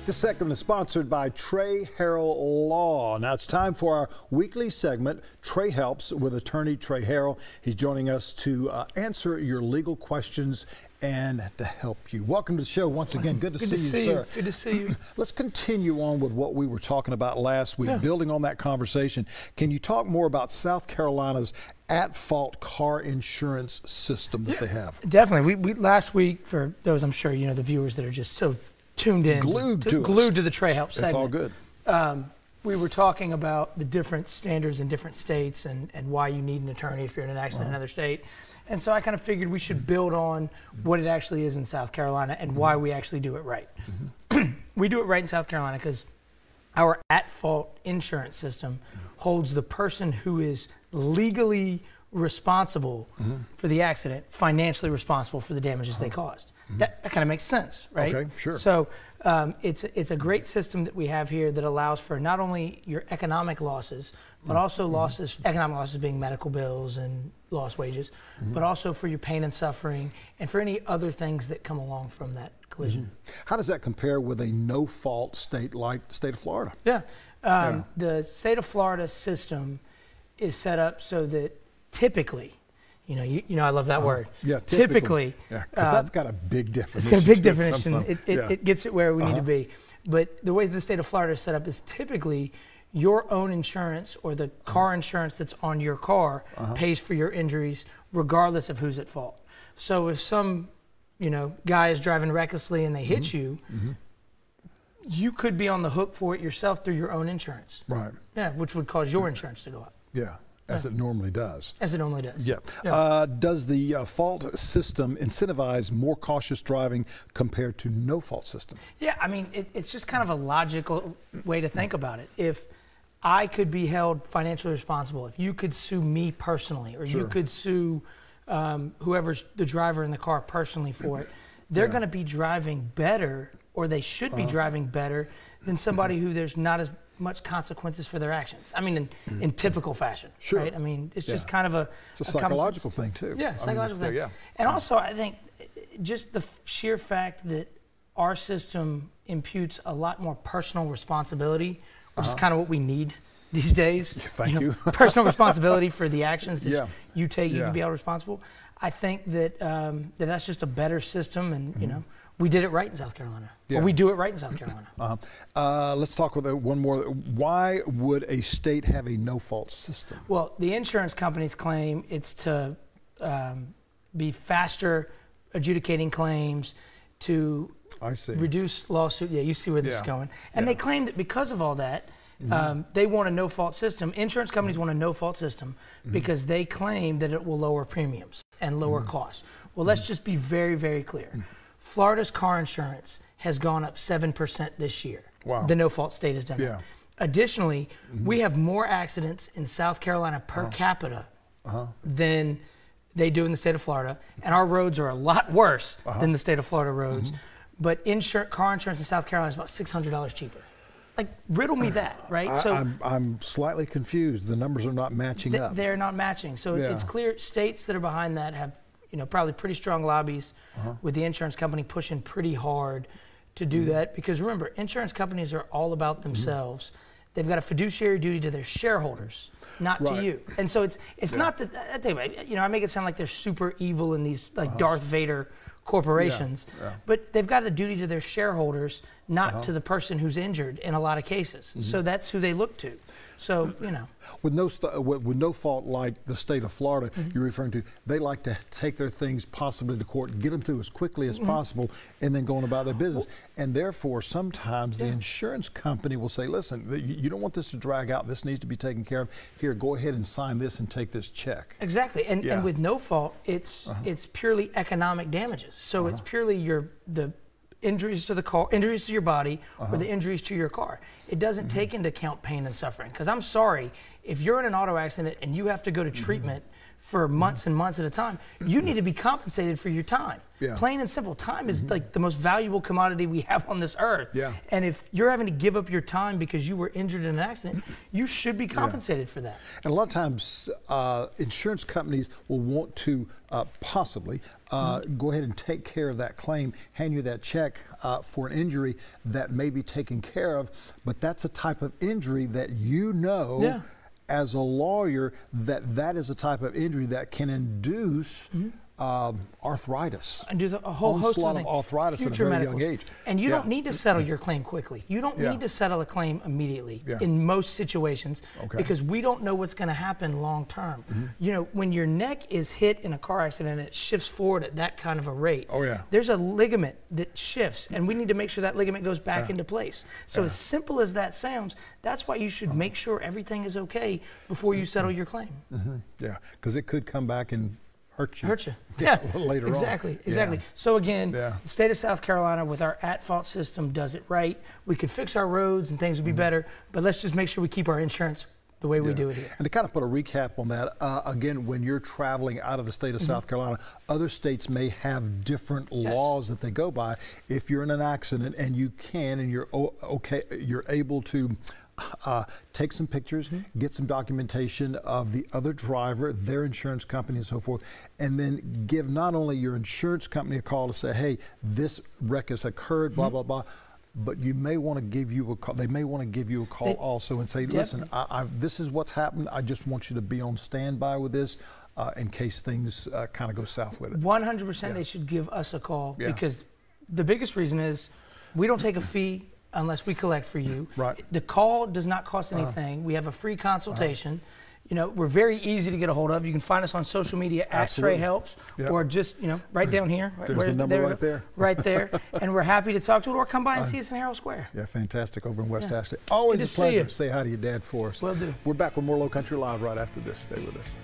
This segment is sponsored by Trey, Harrell Law. Now it's time for our weekly segment, Trey Helps, with attorney Trey Harrell. He's joining us to answer your legal questions and to help you. Welcome to the show once again. Good to see you, sir. Good to see you. Let's continue on with what we were talking about last week, building on that conversation. Can you talk more about South Carolina's at-fault car insurance system that they have? Definitely. We last week, for those I'm sure you know, the viewers that are just so tuned in, glued to the Trey Help segment. It's all good. We were talking about the different standards in different states and why you need an attorney if you're in an accident in another state. And so I kind of figured we should build on what it actually is in South Carolina and why we actually do it right. We do it right in South Carolina because our at-fault insurance system holds the person who is legally responsible for the accident, financially responsible for the damages they caused. That kind of makes sense, right? Okay, sure. So it's a great system that we have here that allows for not only your economic losses, but also losses, economic losses being medical bills and lost wages, but also for your pain and suffering and for any other things that come along from that collision. How does that compare with a no-fault state like the state of Florida? The state of Florida system is set up so that typically, you know, I love that word. Yeah, typically. Yeah, because that's got a big definition. It's got a big definition. It gets it where we need to be. But the way the state of Florida is set up is typically your own insurance or the car insurance that's on your car pays for your injuries regardless of who's at fault. So if some, guy is driving recklessly and they hit you, you could be on the hook for it yourself through your own insurance. Right. Yeah, which would cause your insurance to go up. Yeah. As it normally does. As it normally does. Yeah. Does the fault system incentivize more cautious driving compared to no fault system? Yeah, I mean, it's just kind of a logical way to think about it. If I could be held financially responsible, if you could sue me personally, or you could sue whoever's the driver in the car personally for it, they're going to be driving better, or they should be driving better than somebody who there's not as much consequences for their actions. I mean, in typical fashion, right? I mean, it's just kind of a psychological thing too. Yeah, psychological thing. And also, I think just the sheer fact that our system imputes a lot more personal responsibility, which is kind of what we need these days. Thank you. Personal responsibility for the actions that you take, you can be held responsible. I think that that's just a better system, and we did it right in South Carolina. Or we do it right in South Carolina. Let's talk with one more. Why would a state have a no-fault system? Well, the insurance companies claim it's to be faster adjudicating claims, to reduce lawsuit. Yeah, you see where this is going. And they claim that because of all that, they want a no-fault system. Insurance companies want a no-fault system because they claim that it will lower premiums and lower costs. Well, let's just be very, very clear. Florida's car insurance has gone up 7% this year. Wow. The no-fault state has done that. Additionally, we have more accidents in South Carolina per capita than they do in the state of Florida, and our roads are a lot worse than the state of Florida roads. But car insurance in South Carolina is about $600 cheaper. Like, riddle me that, right? I'm slightly confused. The numbers are not matching up. They're not matching. So it's clear states that are behind that have probably pretty strong lobbies with the insurance company pushing pretty hard to do that. Because remember, insurance companies are all about themselves. They've got a fiduciary duty to their shareholders, not to you. And so it's not that, I make it sound like they're super evil in these like Darth Vader corporations, but they've got a duty to their shareholders, not to the person who's injured in a lot of cases. So that's who they look to. So, with no fault like the state of Florida you're referring to, they like to take their things possibly to court, get them through as quickly as possible, and then go on about their business. And therefore, sometimes the insurance company will say, listen, you don't want this to drag out. This needs to be taken care of. Here, go ahead and sign this and take this check. Exactly. And with no fault, it's purely economic damages. So it's purely the injuries to the car, injuries to your body, or the injuries to your car. It doesn't take into account pain and suffering. Because I'm sorry, if you're in an auto accident and you have to go to treatment for months and months at a time. You need to be compensated for your time. Plain and simple. Time is like the most valuable commodity we have on this earth. And if you're having to give up your time because you were injured in an accident, you should be compensated for that. And a lot of times, insurance companies will want to possibly go ahead and take care of that claim, hand you that check for an injury that may be taken care of, but that's a type of injury that you know as a lawyer that is a type of injury that can induce arthritis. And do a whole host of arthritis at a very young age. And you don't need to settle your claim quickly. You don't need to settle a claim immediately in most situations because we don't know what's going to happen long term. You know, when your neck is hit in a car accident and it shifts forward at that kind of a rate, there's a ligament that shifts, and we need to make sure that ligament goes back into place. So as simple as that sounds, that's why you should make sure everything is okay before you settle your claim. Yeah, because it could come back and hurt you. Later on. Exactly. So again, the state of South Carolina with our at-fault system does it right. We could fix our roads and things would be better, but let's just make sure we keep our insurance the way we do it here. And to kind of put a recap on that, again, when you're traveling out of the state of South Carolina, other states may have different laws that they go by. If you're in an accident and you can and you're you're able to take some pictures, get some documentation of the other driver, their insurance company and so forth, and then give not only your insurance company a call to say, hey, this wreck has occurred, blah, blah, blah, but you may want to give you a call. They may want to give you a call also and say, listen, this is what's happened. I just want you to be on standby with this in case things kind of go south with it. 100% they should give us a call because the biggest reason is we don't take a fee unless we collect for you. The call does not cost anything. We have a free consultation. You know, we're very easy to get a hold of. You can find us on social media at Trey Helps, or just, you know, right down here. There's the number right there. Right there. And we're happy to talk to it, or come by and see us in Harrell Square. Yeah, fantastic over in West Ashley. Always a pleasure to say hi to your dad for us. Will do. We're back with more Low Country Live right after this. Stay with us.